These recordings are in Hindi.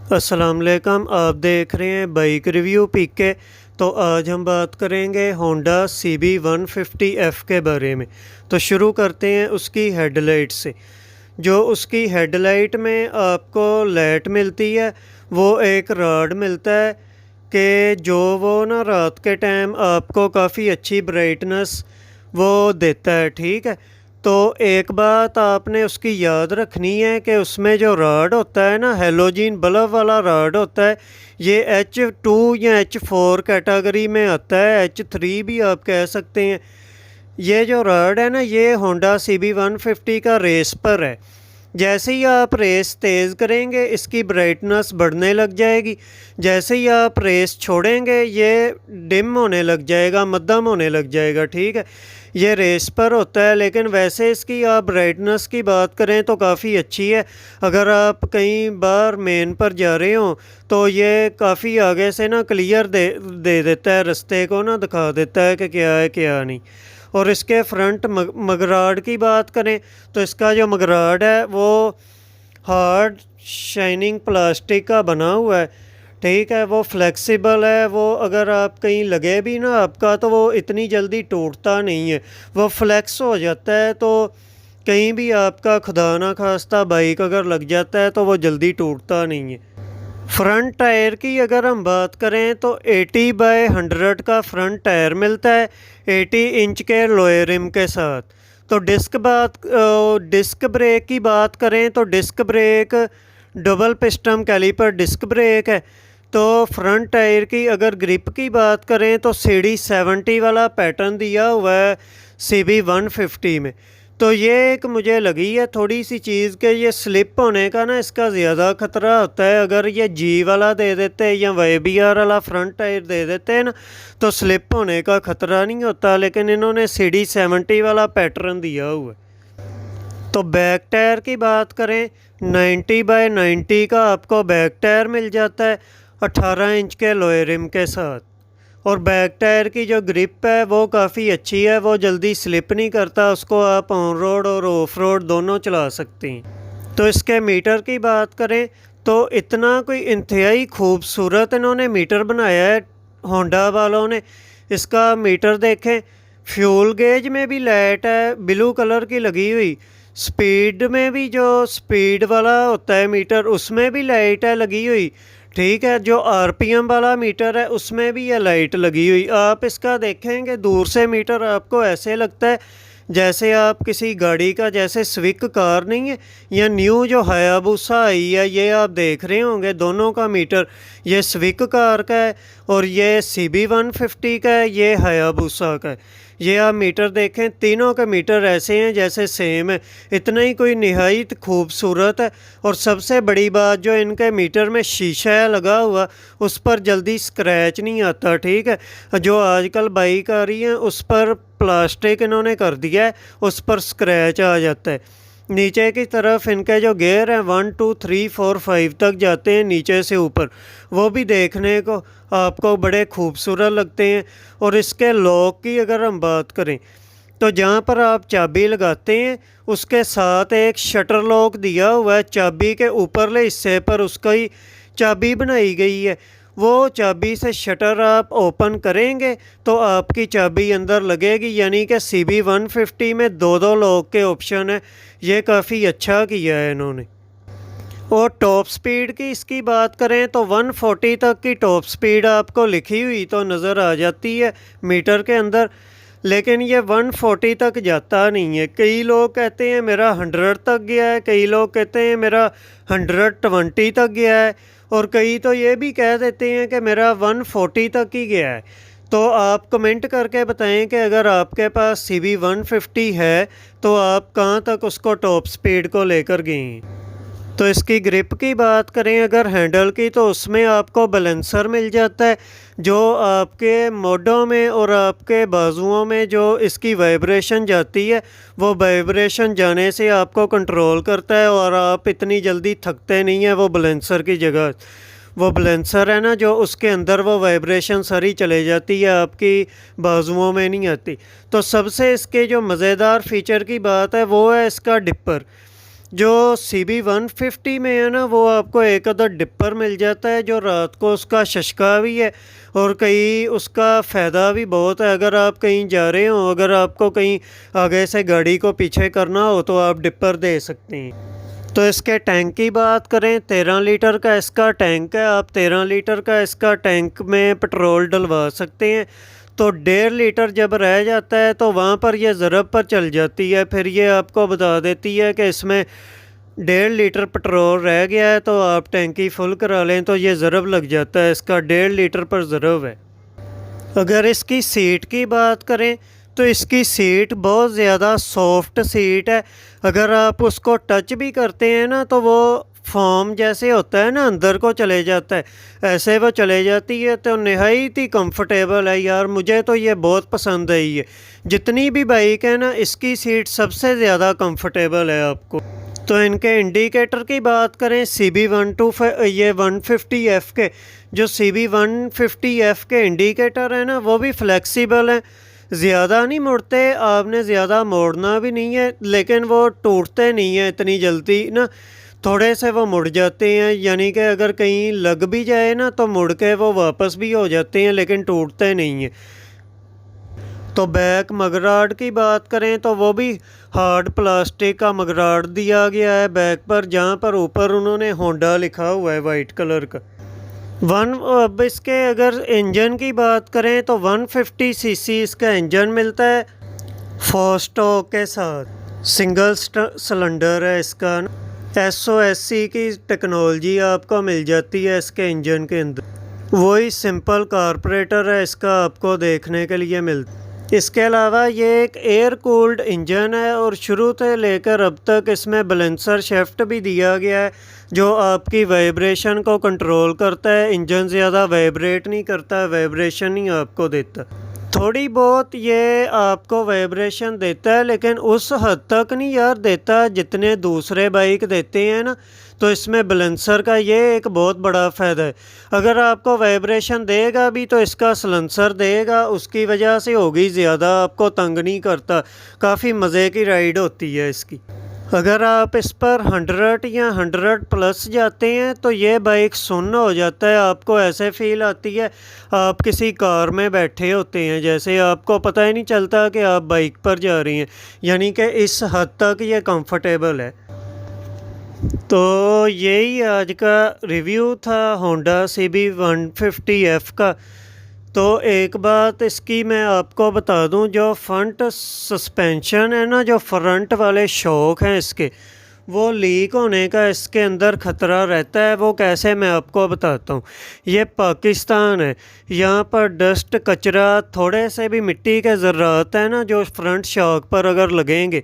अस्सलाम वालेकुम। आप देख रहे हैं बाइक रिव्यू पीके। तो आज हम बात करेंगे होंडा CB150F के बारे में। तो शुरू करते हैं उसकी हेडलाइट से। जो उसकी हेडलाइट में आपको लाइट मिलती है वो एक रॉड मिलता है कि जो वो ना रात के टाइम आपको काफ़ी अच्छी ब्राइटनेस वो देता है। ठीक है, तो एक बात आपने उसकी याद रखनी है कि उसमें जो रॉड होता है ना, हेलोजिन बल्ब वाला रॉड होता है, ये H2 या H4 कैटेगरी में आता है, H3 भी आप कह सकते हैं। ये जो रॉड है ना, ये होंडा CB150 का रेस पर है। जैसे ही आप रेस तेज़ करेंगे इसकी ब्राइटनेस बढ़ने लग जाएगी, जैसे ही आप रेस छोड़ेंगे ये डिम होने लग जाएगा, मध्यम होने लग जाएगा। ठीक है, ये रेस पर होता है, लेकिन वैसे इसकी आप ब्राइटनेस की बात करें तो काफ़ी अच्छी है। अगर आप कई बार मेन पर जा रहे हो तो ये काफ़ी आगे से ना क्लियर दे देता है, रास्ते को ना दिखा देता है कि क्या है क्या नहीं। और इसके फ्रंट मगराड की बात करें तो इसका जो मगराड है वो हार्ड शाइनिंग प्लास्टिक का बना हुआ है। ठीक है, वो फ्लेक्सिबल है, वो अगर आप कहीं लगे भी ना आपका तो वो इतनी जल्दी टूटता नहीं है, वो फ्लेक्स हो जाता है। तो कहीं भी आपका खुदा ना खास्ता बाइक अगर लग जाता है तो वो जल्दी टूटता नहीं है। फ्रंट टायर की अगर हम बात करें तो 80/100 का फ्रंट टायर मिलता है, 80 इंच के लोअर रिम के साथ। तो डिस्क ब्रेक की बात करें तो disc brake double piston caliper disc brake है। तो फ्रंट टायर की अगर ग्रिप की बात करें तो CD70 वाला पैटर्न दिया हुआ है CB150 में। तो ये एक मुझे लगी है थोड़ी सी चीज़ कि ये स्लिप होने का ना इसका ज़्यादा ख़तरा होता है। अगर ये G वाला दे देते या YBR वाला फ्रंट टायर दे देते हैं ना तो स्लिप होने का ख़तरा नहीं होता, लेकिन इन्होंने CD70 वाला पैटर्न दिया हुआ है। तो बैक टायर की बात करें 90/90 का आपको बैक टायर मिल जाता है, 18 इंच के लोअर रिम के साथ। और बैक टायर की जो ग्रिप है वो काफ़ी अच्छी है, वो जल्दी स्लिप नहीं करता, उसको आप ऑन रोड और ऑफ रोड दोनों चला सकते हैं। तो इसके मीटर की बात करें तो इतना कोई इंतहाई खूबसूरत इन्होंने मीटर बनाया है होंडा वालों ने। इसका मीटर देखें, फ्यूल गेज में भी लाइट है ब्लू कलर की लगी हुई, स्पीड में भी जो स्पीड वाला होता है मीटर उसमें भी लाइट है लगी हुई। ठीक है, जो RPM वाला मीटर है उसमें भी ये लाइट लगी हुई। आप इसका देखेंगे दूर से मीटर आपको ऐसे लगता है जैसे आप किसी गाड़ी का, जैसे स्विक कार नहीं है या न्यू जो हायाबुसा आई है, ये आप देख रहे होंगे दोनों का मीटर, ये स्विक कार का है और ये CB150 का है, ये हायाबुसा का है। ये आप मीटर देखें, तीनों के मीटर ऐसे हैं जैसे सेम है, इतना ही कोई निहायत खूबसूरत है। और सबसे बड़ी बात जो इनके मीटर में शीशा है लगा हुआ, उस पर जल्दी स्क्रैच नहीं आता। ठीक है, जो आजकल बाइक आ रही हैं उस पर प्लास्टिक इन्होंने कर दिया है, उस पर स्क्रैच आ जाता है। नीचे की तरफ इनके जो गियर हैं 1 2 3 4 5 तक जाते हैं नीचे से ऊपर, वो भी देखने को आपको बड़े खूबसूरत लगते हैं। और इसके लॉक की अगर हम बात करें तो जहाँ पर आप चाबी लगाते हैं उसके साथ एक शटर लॉक दिया हुआ है, चाबी के ऊपरले हिस्से पर उसका ही चाबी बनाई गई है। वो चाबी से शटर आप ओपन करेंगे तो आपकी चाबी अंदर लगेगी, यानी कि CB150 में दो दो लॉक के ऑप्शन है। ये काफ़ी अच्छा किया है इन्होंने। और टॉप स्पीड की इसकी बात करें तो 140 तक की टॉप स्पीड आपको लिखी हुई तो नज़र आ जाती है मीटर के अंदर, लेकिन ये 140 तक जाता नहीं है। कई लोग कहते हैं मेरा 100 तक गया है, कई लोग कहते हैं मेरा 120 तक गया है, और कई तो ये भी कह देते हैं कि मेरा 140 तक ही गया है। तो आप कमेंट करके बताएं कि अगर आपके पास CB150 है तो आप कहाँ तक उसको टॉप स्पीड को लेकर गए हैं। तो इसकी ग्रिप की बात करें अगर हैंडल की तो उसमें आपको बैलेंसर मिल जाता है, जो आपके मोडों में और आपके बाजुओं में जो इसकी वाइब्रेशन जाती है वो वाइब्रेशन जाने से आपको कंट्रोल करता है और आप इतनी जल्दी थकते नहीं हैं। वो बैलेंसर की जगह वो बैलेंसर है ना जो उसके अंदर वो वाइब्रेशन सारी चले जाती है, आपकी बाजुओं में नहीं आती। तो सबसे इसके जो मज़ेदार फीचर की बात है वो है इसका डिपर। जो CB150 में है ना, वो आपको एक अदर डिपर मिल जाता है जो रात को उसका शशका भी है और कहीं उसका फ़ायदा भी बहुत है। अगर आप कहीं जा रहे हो, अगर आपको कहीं आगे से गाड़ी को पीछे करना हो तो आप डिपर दे सकते हैं। तो इसके टैंक की बात करें, 13 लीटर का इसका टैंक है। आप 13 लीटर का इसका टैंक में पेट्रोल डलवा सकते हैं। तो 1.5 लीटर जब रह जाता है तो वहाँ पर यह ज़रब पर चल जाती है, फिर ये आपको बता देती है कि इसमें 1.5 लीटर पेट्रोल रह गया है, तो आप टैंकी फुल करा लें। तो ये ज़रब लग जाता है, इसका 1.5 लीटर पर ज़रब है। अगर इसकी सीट की बात करें तो इसकी सीट बहुत ज़्यादा सॉफ्ट सीट है। अगर आप उसको टच भी करते हैं ना तो वो फोम जैसे होता है ना, अंदर को चले जाता है, ऐसे वो चले जाती है। तो नहायत ही कंफर्टेबल है यार, मुझे तो ये बहुत पसंद आई है। जितनी भी बाइक है ना, इसकी सीट सबसे ज़्यादा कंफर्टेबल है आपको। तो इनके इंडिकेटर की बात करें, CB125 ये 150F के जो CB150F के इंडिकेटर है ना, वो भी फ्लेक्सिबल हैं, ज़्यादा नहीं मुड़ते, आपने ज़्यादा मोड़ना भी नहीं है, लेकिन वो टूटते नहीं हैं इतनी जल्दी ना, थोड़े से वो मुड़ जाते हैं। यानी कि अगर कहीं लग भी जाए ना तो मुड़ के वो वापस भी हो जाते हैं, लेकिन टूटते नहीं हैं। तो बैक मगराड की बात करें तो वो भी हार्ड प्लास्टिक का मगराड दिया गया है बैक पर, जहाँ पर ऊपर उन्होंने होंडा लिखा हुआ है वाइट कलर का। अब इसके अगर इंजन की बात करें तो 150 सीसी इसका इंजन मिलता है 4 स्ट्रोक के साथ। सिंगल सिलेंडर है इसका। SOSC की टेक्नोलॉजी आपको मिल जाती है इसके इंजन के अंदर। वही सिंपल कारबोरेटर है इसका आपको देखने के लिए मिलता है। इसके अलावा ये एक एयर कूल्ड इंजन है और शुरू से लेकर अब तक इसमें बैलेंसर शेफ्ट भी दिया गया है जो आपकी वाइब्रेशन को कंट्रोल करता है। इंजन ज़्यादा वाइब्रेट नहीं करता, वाइब्रेशन ही आपको देता। थोड़ी बहुत ये आपको वाइब्रेशन देता है, लेकिन उस हद तक नहीं यार देता जितने दूसरे बाइक देते हैं ना। तो इसमें बैलेंसर का ये एक बहुत बड़ा फ़ायदा है। अगर आपको वाइब्रेशन देगा भी तो इसका सलेंसर देगा, उसकी वजह से होगी ज़्यादा, आपको तंग नहीं करता, काफ़ी मज़े की राइड होती है इसकी। अगर आप इस पर 100 या 100 प्लस जाते हैं तो ये बाइक सुन्न हो जाता है, आपको ऐसे फील आती है आप किसी कार में बैठे होते हैं, जैसे आपको पता ही नहीं चलता कि आप बाइक पर जा रही हैं। यानी कि इस हद तक ये कंफर्टेबल है। तो यही आज का रिव्यू था होंडा CB150F का। तो एक बात इसकी मैं आपको बता दूं, जो फ्रंट सस्पेंशन है ना, जो फ्रंट वाले शॉक हैं इसके, वो लीक होने का इसके अंदर ख़तरा रहता है। वो कैसे, मैं आपको बताता हूँ। ये पाकिस्तान है, यहाँ पर डस्ट कचरा थोड़े से भी मिट्टी के ज़र्रात है ना, जो फ्रंट शॉक पर अगर लगेंगे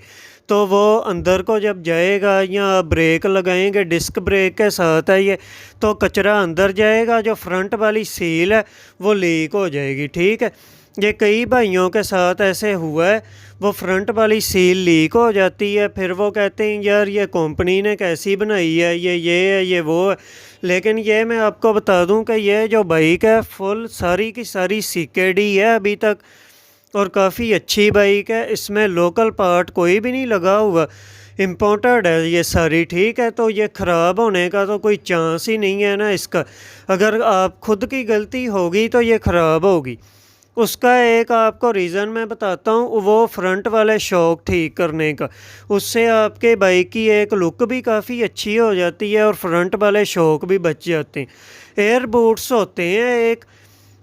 तो वो अंदर को जब जाएगा या ब्रेक लगाएंगे, डिस्क ब्रेक के साथ है ये, तो कचरा अंदर जाएगा, जो फ्रंट वाली सील है वो लीक हो जाएगी। ठीक है, ये कई भाइयों के साथ ऐसे हुआ है, वो फ्रंट वाली सील लीक हो जाती है, फिर वो कहते हैं यार ये कंपनी ने कैसी बनाई है, ये है ये वो है। लेकिन ये मैं आपको बता दूं कि ये जो बाइक है फुल सारी की सारी CKD है अभी तक, और काफ़ी अच्छी बाइक है। इसमें लोकल पार्ट कोई भी नहीं लगा हुआ, इम्पोर्टेड है ये सारी। ठीक है, तो ये ख़राब होने का तो कोई चांस ही नहीं है ना इसका। अगर आप खुद की गलती होगी तो ये ख़राब होगी। उसका एक आपको रीज़न मैं बताता हूँ, वो फ्रंट वाले शॉक ठीक करने का। उससे आपके बाइक की एक लुक भी काफ़ी अच्छी हो जाती है और फ्रंट वाले शॉक भी बच जाते हैं। एयर बूट्स होते हैं एक,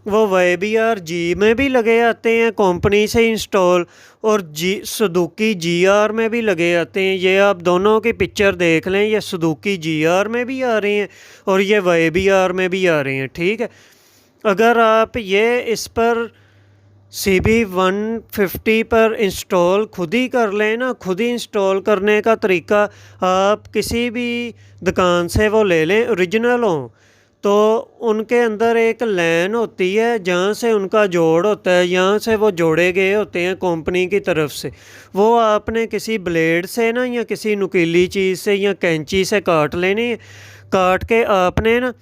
वो YBR-G में भी लगे आते हैं कंपनी से इंस्टॉल, और सुजुकी GR में भी लगे आते हैं। ये आप दोनों की पिक्चर देख लें, ये सुजुकी GR में भी आ रहे हैं और ये YBR में भी आ रहे हैं। ठीक है, अगर आप ये इस पर CB150 पर इंस्टॉल खुद ही कर लें ना, खुद ही इंस्टॉल करने का तरीका आप किसी भी दुकान से वो ले लें, ओरिजिनल हों, तो उनके अंदर एक लाइन होती है जहाँ से उनका जोड़ होता है, यहाँ से वो जोड़े गए होते हैं कंपनी की तरफ से। वो आपने किसी ब्लेड से ना या किसी नुकीली चीज़ से या कैंची से काट लेने, काट के आपने ना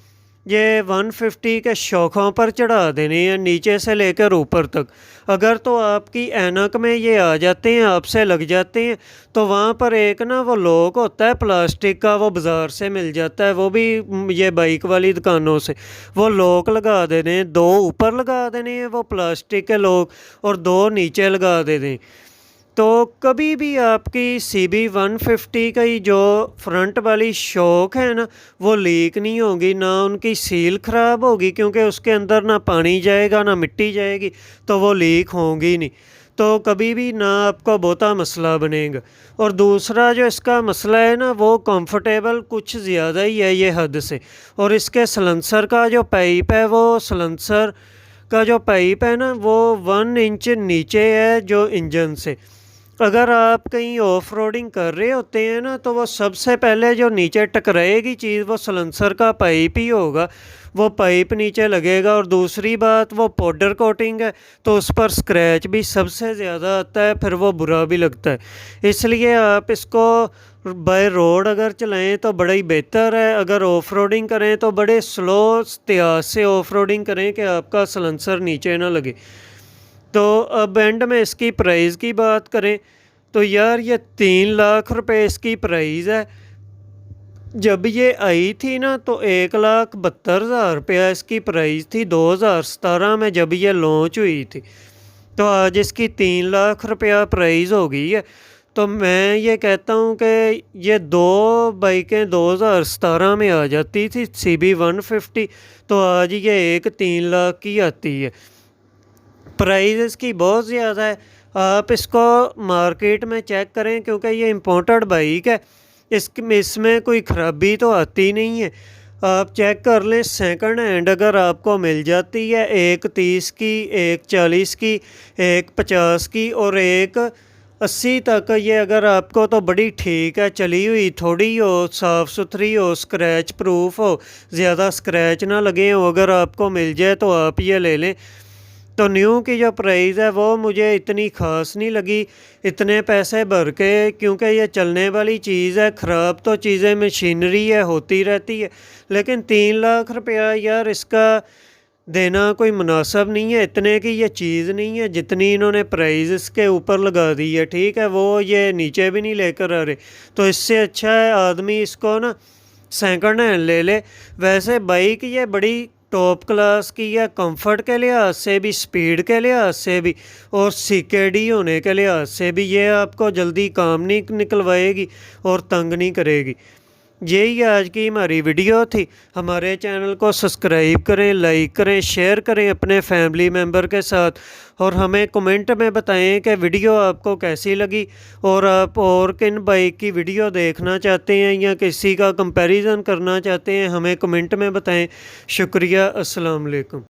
ये 150 के शौखों पर चढ़ा देने हैं, नीचे से लेकर ऊपर तक। अगर तो आपकी ऐनक में ये आ जाते हैं, आपसे लग जाते हैं, तो वहाँ पर एक ना वो लॉक होता है प्लास्टिक का, वो बाज़ार से मिल जाता है, वो भी ये बाइक वाली दुकानों से। वो लॉक लगा देने हैं, 2 ऊपर लगा देने हैं वो प्लास्टिक के लॉक, और 2 नीचे लगा देने। तो कभी भी आपकी CB150 की जो फ्रंट वाली शॉक है ना, वो लीक नहीं होगी, ना उनकी सील ख़राब होगी, क्योंकि उसके अंदर ना पानी जाएगा ना मिट्टी जाएगी, तो वो लीक होंगी नहीं। तो कभी भी ना आपको बहुता मसला बनेगा। और दूसरा जो इसका मसला है ना, वो कंफर्टेबल कुछ ज़्यादा ही है ये हद से। और इसके सलेंसर का जो पाइप है, वो सलेंसर का जो पाइप है ना, वो 1 इंच नीचे है जो इंजन से। अगर आप कहीं ऑफ रोडिंग कर रहे होते हैं ना, तो वो सबसे पहले जो नीचे टकराएगी चीज़, वो सलेंसर का पाइप ही होगा। वो पाइप नीचे लगेगा। और दूसरी बात, वो पाउडर कोटिंग है, तो उस पर स्क्रैच भी सबसे ज़्यादा आता है, फिर वो बुरा भी लगता है। इसलिए आप इसको बाय रोड अगर चलाएं तो बड़ा ही बेहतर है। अगर ऑफ रोडिंग करें तो बड़े स्लो इत्याद से ऑफ रोडिंग करें कि आपका सलेंसर नीचे ना लगे। तो अब एंड में इसकी प्राइस की बात करें तो यार, ये 3 लाख रुपए इसकी प्राइस है। जब ये आई थी ना, तो 1,72,000 रुपया इसकी प्राइस थी 2017 में, जब ये लॉन्च हुई थी। तो आज इसकी 3 लाख रुपया प्राइस हो गई है। तो मैं ये कहता हूँ कि ये 2 बाइकें 2017 में आ जाती थी CB150, तो आज ये एक 3 लाख की आती है। प्राइस इसकी बहुत ज़्यादा है। आप इसको मार्केट में चेक करें, क्योंकि ये इम्पोर्टेड बाइक है, इसमें कोई ख़राबी तो आती नहीं है। आप चेक कर लें, सेकंड हैंड अगर आपको मिल जाती है, एक 30 की, एक 40 की, एक 50 की और एक 80 तक, ये अगर आपको तो बड़ी ठीक है, चली हुई थोड़ी हो, साफ़ सुथरी हो, स्क्रैच प्रूफ हो, ज़्यादा स्क्रैच ना लगे हो, अगर आपको मिल जाए तो आप ये ले लें। तो न्यू की जो प्राइस है वो मुझे इतनी ख़ास नहीं लगी इतने पैसे भर के, क्योंकि ये चलने वाली चीज़ है। ख़राब तो चीज़ें मशीनरी है, होती रहती है, लेकिन 3 लाख रुपया यार इसका देना कोई मुनासिब नहीं है। इतने की ये चीज़ नहीं है जितनी इन्होंने प्राइस इसके ऊपर लगा दी है। ठीक है, वो ये नीचे भी नहीं लेकर आ रहे, तो इससे अच्छा है आदमी इसको ना सेकंड हैंड ले ले। वैसे बाइक ये बड़ी टॉप क्लास की है, कंफर्ट के लिहाज से भी, स्पीड के लिहाज से भी, और CKD होने के लिहाज से भी ये आपको जल्दी काम नहीं निकलवाएगी और तंग नहीं करेगी। यही आज की हमारी वीडियो थी। हमारे चैनल को सब्सक्राइब करें, लाइक करें, शेयर करें अपने फैमिली मेम्बर के साथ, और हमें कमेंट में बताएं कि वीडियो आपको कैसी लगी, और आप और किन बाइक की वीडियो देखना चाहते हैं या किसी का कंपैरिजन करना चाहते हैं, हमें कमेंट में बताएं। शुक्रिया, अस्सलाम वालेकुम।